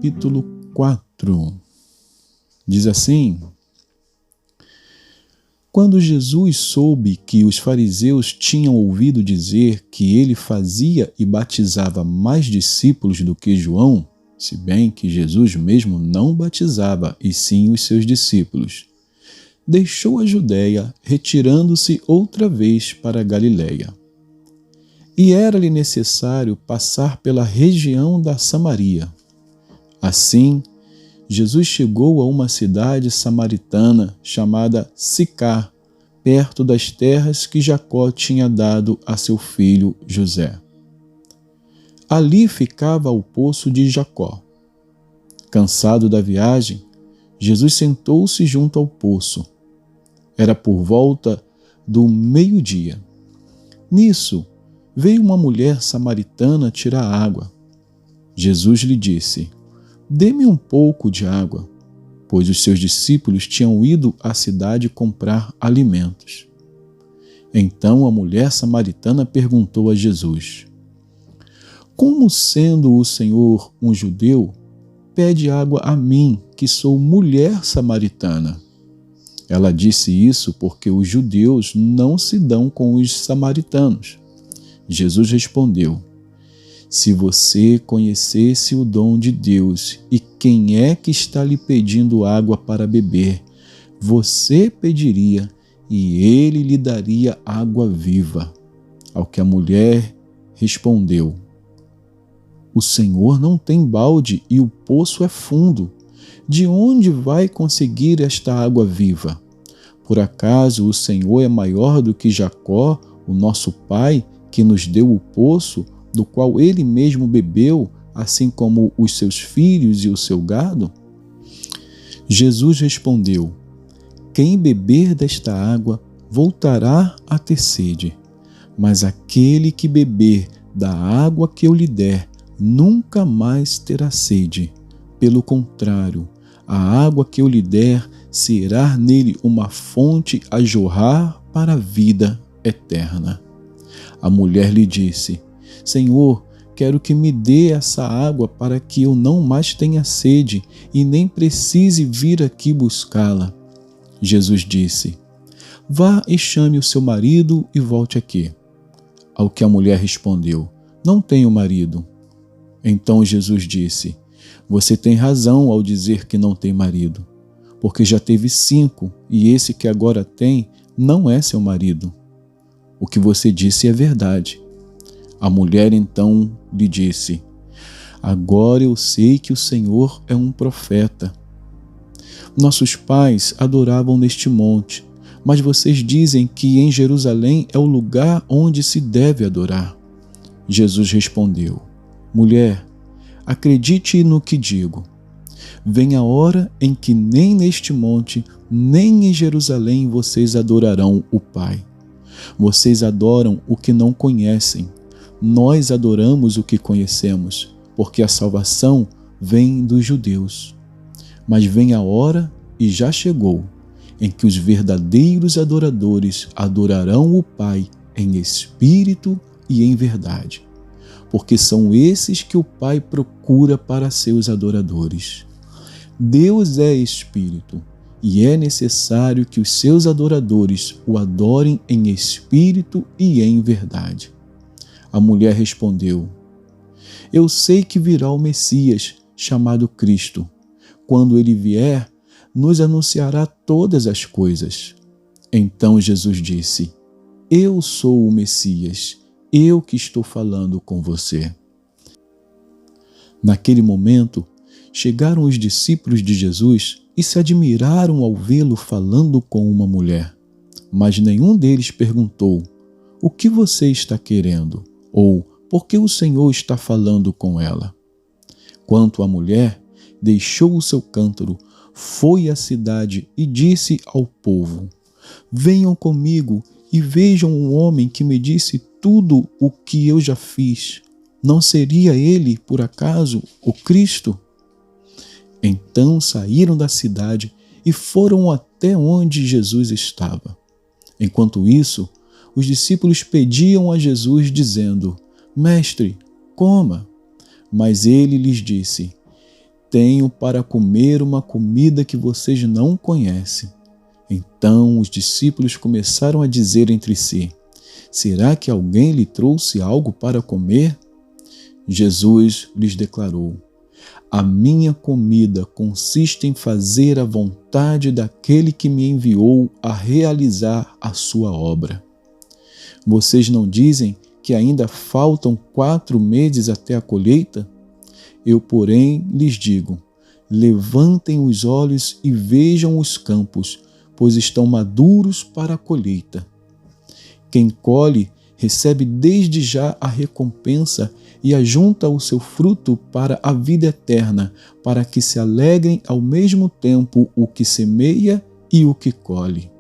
capítulo 4. Diz assim: Quando Jesus soube que os fariseus tinham ouvido dizer que ele fazia e batizava mais discípulos do que João, se bem que Jesus mesmo não batizava, e sim os seus discípulos, deixou a Judéia, retirando-se outra vez para a Galiléia. E era-lhe necessário passar pela região da Samaria. Assim, Jesus chegou a uma cidade samaritana chamada Sicar, perto das terras que Jacó tinha dado a seu filho José. Ali ficava o poço de Jacó. Cansado da viagem, Jesus sentou-se junto ao poço. Era por volta do meio-dia. Nisso, veio uma mulher samaritana tirar água. Jesus lhe disse: Dê-me um pouco de água, pois os seus discípulos tinham ido à cidade comprar alimentos. Então a mulher samaritana perguntou a Jesus: Como sendo o Senhor um judeu, pede água a mim, que sou mulher samaritana? Ela disse isso porque os judeus não se dão com os samaritanos. Jesus respondeu: Se você conhecesse o dom de Deus e quem é que está lhe pedindo água para beber, você pediria e ele lhe daria água viva. Ao que a mulher respondeu: O Senhor não tem balde e o poço é fundo. De onde vai conseguir esta água viva? Por acaso o Senhor é maior do que Jacó, o nosso pai, que nos deu o poço, do qual ele mesmo bebeu, assim como os seus filhos e o seu gado? Jesus respondeu: Quem beber desta água voltará a ter sede, mas aquele que beber da água que eu lhe der nunca mais terá sede. Pelo contrário, a água que eu lhe der será nele uma fonte a jorrar para a vida eterna. A mulher lhe disse: Senhor, quero que me dê essa água para que eu não mais tenha sede e nem precise vir aqui buscá-la. Jesus disse: Vá e chame o seu marido e volte aqui. Ao que a mulher respondeu: Não tenho marido. Então Jesus disse: Você tem razão ao dizer que não tem marido, porque já teve 5 e esse que agora tem não é seu marido. O que você disse é verdade. A mulher então lhe disse: Agora eu sei que o Senhor é um profeta. Nossos pais adoravam neste monte, mas vocês dizem que em Jerusalém é o lugar onde se deve adorar. Jesus respondeu: Mulher, acredite no que digo. Vem a hora em que nem neste monte, nem em Jerusalém vocês adorarão o Pai. Vocês adoram o que não conhecem. Nós adoramos o que conhecemos, porque a salvação vem dos judeus. Mas vem a hora, e já chegou, em que os verdadeiros adoradores adorarão o Pai em espírito e em verdade, porque são esses que o Pai procura para seus adoradores. Deus é espírito, e é necessário que os seus adoradores o adorem em espírito e em verdade. A mulher respondeu: Eu sei que virá o Messias, chamado Cristo. Quando ele vier, nos anunciará todas as coisas. Então Jesus disse: Eu sou o Messias, eu que estou falando com você. Naquele momento, chegaram os discípulos de Jesus e se admiraram ao vê-lo falando com uma mulher. Mas nenhum deles perguntou: O que você está querendo? Ou por que o Senhor está falando com ela? Quanto à mulher, deixou o seu cântaro, foi à cidade e disse ao povo: Venham comigo e vejam um homem que me disse tudo o que eu já fiz. Não seria ele, por acaso, o Cristo? Então saíram da cidade e foram até onde Jesus estava. Enquanto isso, os discípulos pediam a Jesus, dizendo: Mestre, coma. Mas ele lhes disse: tenho para comer uma comida que vocês não conhecem. Então os discípulos começaram a dizer entre si: será que alguém lhe trouxe algo para comer? Jesus lhes declarou: a minha comida consiste em fazer a vontade daquele que me enviou a realizar a sua obra. Vocês não dizem que ainda faltam 4 meses até a colheita? Eu, porém, lhes digo: levantem os olhos e vejam os campos, pois estão maduros para a colheita. Quem colhe recebe desde já a recompensa e ajunta o seu fruto para a vida eterna, para que se alegrem ao mesmo tempo o que semeia e o que colhe.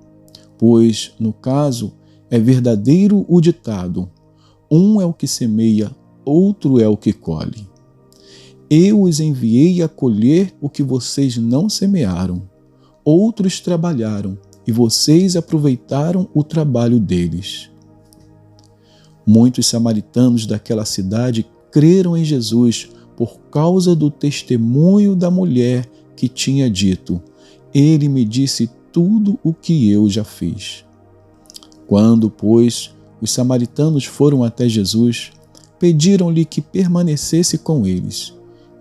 Pois, no caso, é verdadeiro o ditado: um é o que semeia, outro é o que colhe. Eu os enviei a colher o que vocês não semearam. Outros trabalharam, e vocês aproveitaram o trabalho deles. Muitos samaritanos daquela cidade creram em Jesus por causa do testemunho da mulher que tinha dito: ele me disse tudo o que eu já fiz. Quando, pois, os samaritanos foram até Jesus, pediram-lhe que permanecesse com eles,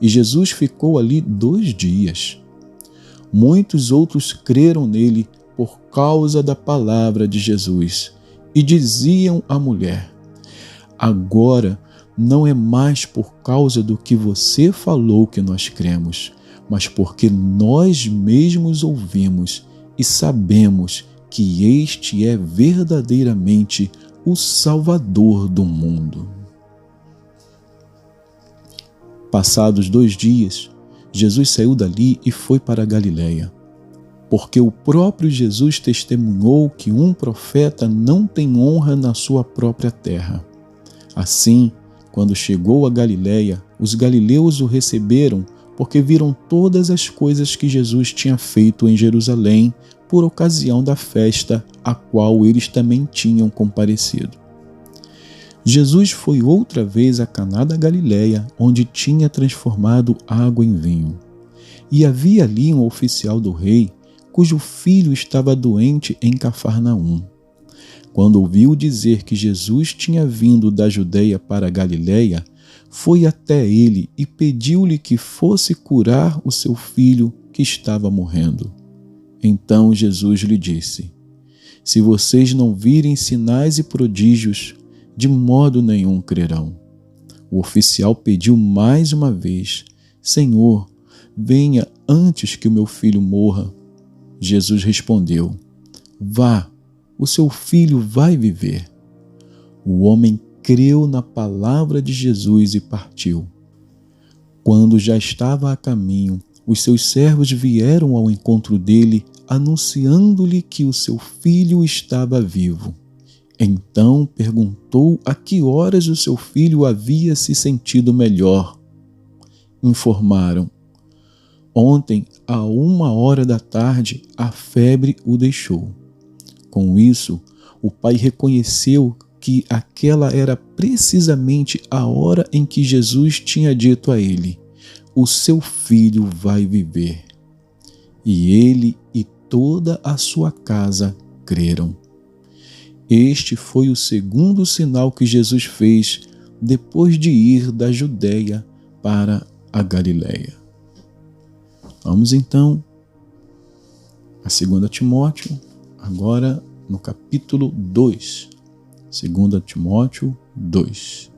e Jesus ficou ali 2 dias. Muitos outros creram nele por causa da palavra de Jesus, e diziam à mulher: agora não é mais por causa do que você falou que nós cremos, mas porque nós mesmos ouvimos e sabemos que este é verdadeiramente o Salvador do mundo. Passados 2 dias, Jesus saiu dali e foi para a Galiléia, porque o próprio Jesus testemunhou que um profeta não tem honra na sua própria terra. Assim, quando chegou a Galiléia, os galileus o receberam porque viram todas as coisas que Jesus tinha feito em Jerusalém por ocasião da festa a qual eles também tinham comparecido. Jesus foi outra vez a Caná da Galiléia, onde tinha transformado água em vinho. E havia ali um oficial do rei, cujo filho estava doente em Cafarnaum. Quando ouviu dizer que Jesus tinha vindo da Judeia para a Galiléia, foi até ele e pediu-lhe que fosse curar o seu filho que estava morrendo. Então Jesus lhe disse: se vocês não virem sinais e prodígios, de modo nenhum crerão. O oficial pediu mais uma vez: Senhor, venha antes que o meu filho morra. Jesus respondeu: vá, o seu filho vai viver. O homem creu na palavra de Jesus e partiu. Quando já estava a caminho, os seus servos vieram ao encontro dele, anunciando-lhe que o seu filho estava vivo. Então perguntou a que horas o seu filho havia se sentido melhor. Informaram: ontem, à 1h da tarde, a febre o deixou. Com isso, o pai reconheceu que aquela era precisamente a hora em que Jesus tinha dito a ele: o seu filho vai viver. E ele e toda a sua casa creram. Este foi o segundo sinal que Jesus fez depois de ir da Judeia para a Galiléia. Vamos então a 2 Timóteo, agora no capítulo 2. 2 Timóteo 2.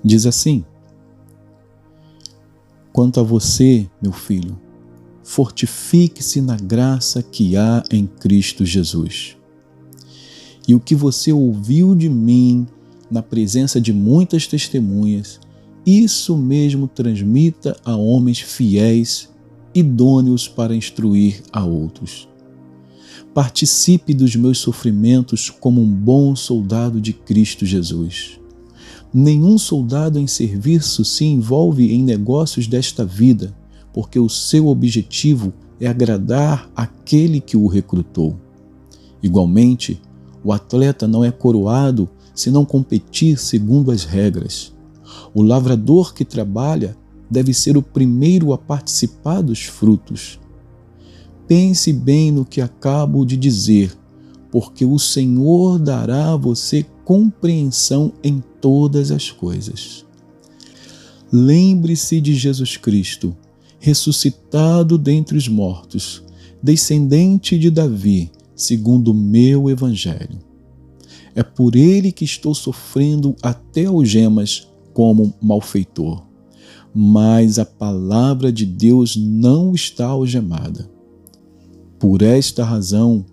Diz assim: quanto a você, meu filho, fortifique-se na graça que há em Cristo Jesus. E o que você ouviu de mim na presença de muitas testemunhas, isso mesmo transmita a homens fiéis, idôneos para instruir a outros. Participe dos meus sofrimentos como um bom soldado de Cristo Jesus. Nenhum soldado em serviço se envolve em negócios desta vida, porque o seu objetivo é agradar aquele que o recrutou. Igualmente, o atleta não é coroado se não competir segundo as regras. O lavrador que trabalha deve ser o primeiro a participar dos frutos. Pense bem no que acabo de dizer, porque o Senhor dará a você compreensão em todas as coisas. Lembre-se de Jesus Cristo, ressuscitado dentre os mortos, descendente de Davi, segundo o meu Evangelho. É por ele que estou sofrendo até algemas como malfeitor. Mas a palavra de Deus não está algemada. Por esta razão,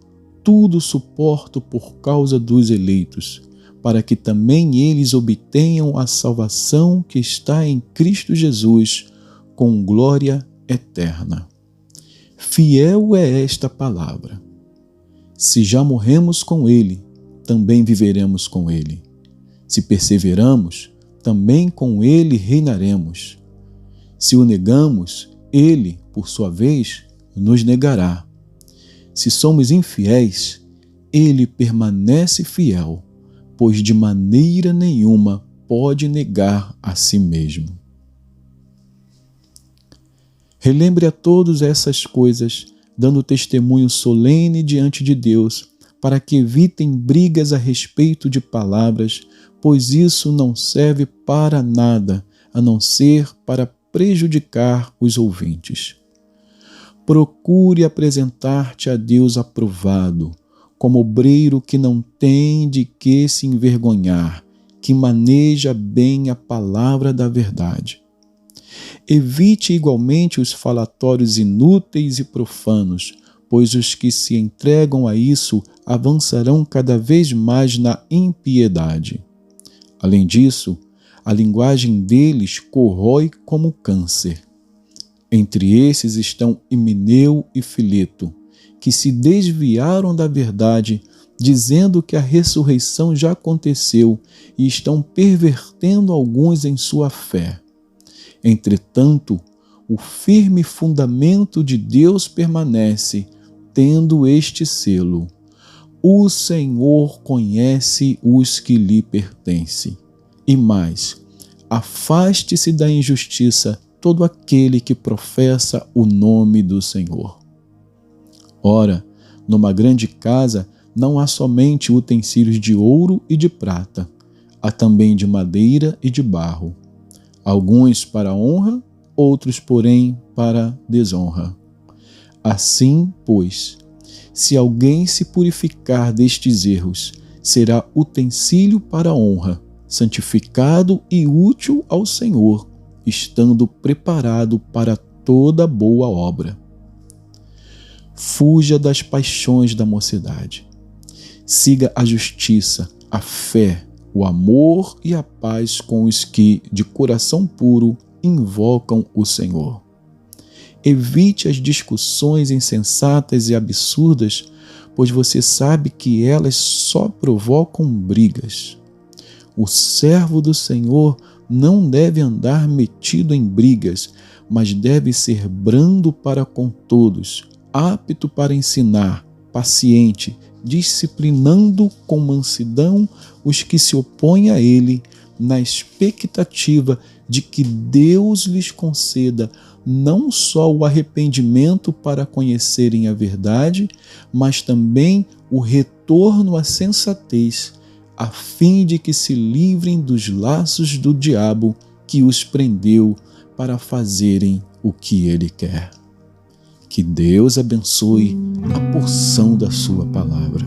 tudo suporto por causa dos eleitos, para que também eles obtenham a salvação que está em Cristo Jesus, com glória eterna. Fiel é esta palavra. Se já morremos com ele, também viveremos com ele. Se perseveramos, também com ele reinaremos. Se o negamos, ele, por sua vez, nos negará. Se somos infiéis, ele permanece fiel, pois de maneira nenhuma pode negar a si mesmo. Relembre a todos essas coisas, dando testemunho solene diante de Deus, para que evitem brigas a respeito de palavras, pois isso não serve para nada, a não ser para prejudicar os ouvintes. Procure apresentar-te a Deus aprovado, como obreiro que não tem de que se envergonhar, que maneja bem a palavra da verdade. Evite igualmente os falatórios inúteis e profanos, pois os que se entregam a isso avançarão cada vez mais na impiedade. Além disso, a linguagem deles corrói como câncer. Entre esses estão Himeneu e Fileto, que se desviaram da verdade, dizendo que a ressurreição já aconteceu e estão pervertendo alguns em sua fé. Entretanto, o firme fundamento de Deus permanece, tendo este selo: o Senhor conhece os que lhe pertencem. E mais, afaste-se da injustiça todo aquele que professa o nome do Senhor. Ora, numa grande casa não há somente utensílios de ouro e de prata, há também de madeira e de barro, alguns para honra, outros, porém, para desonra. Assim, pois, se alguém se purificar destes erros, será utensílio para honra, santificado e útil ao Senhor, estando preparado para toda boa obra. Fuja das paixões da mocidade. Siga a justiça, a fé, o amor e a paz com os que, de coração puro, invocam o Senhor. Evite as discussões insensatas e absurdas, pois você sabe que elas só provocam brigas. O servo do Senhor não deve andar metido em brigas, mas deve ser brando para com todos, apto para ensinar, paciente, disciplinando com mansidão os que se opõem a ele, na expectativa de que Deus lhes conceda não só o arrependimento para conhecerem a verdade, mas também o retorno à sensatez, a fim de que se livrem dos laços do diabo que os prendeu para fazerem o que ele quer. Que Deus abençoe a porção da sua palavra.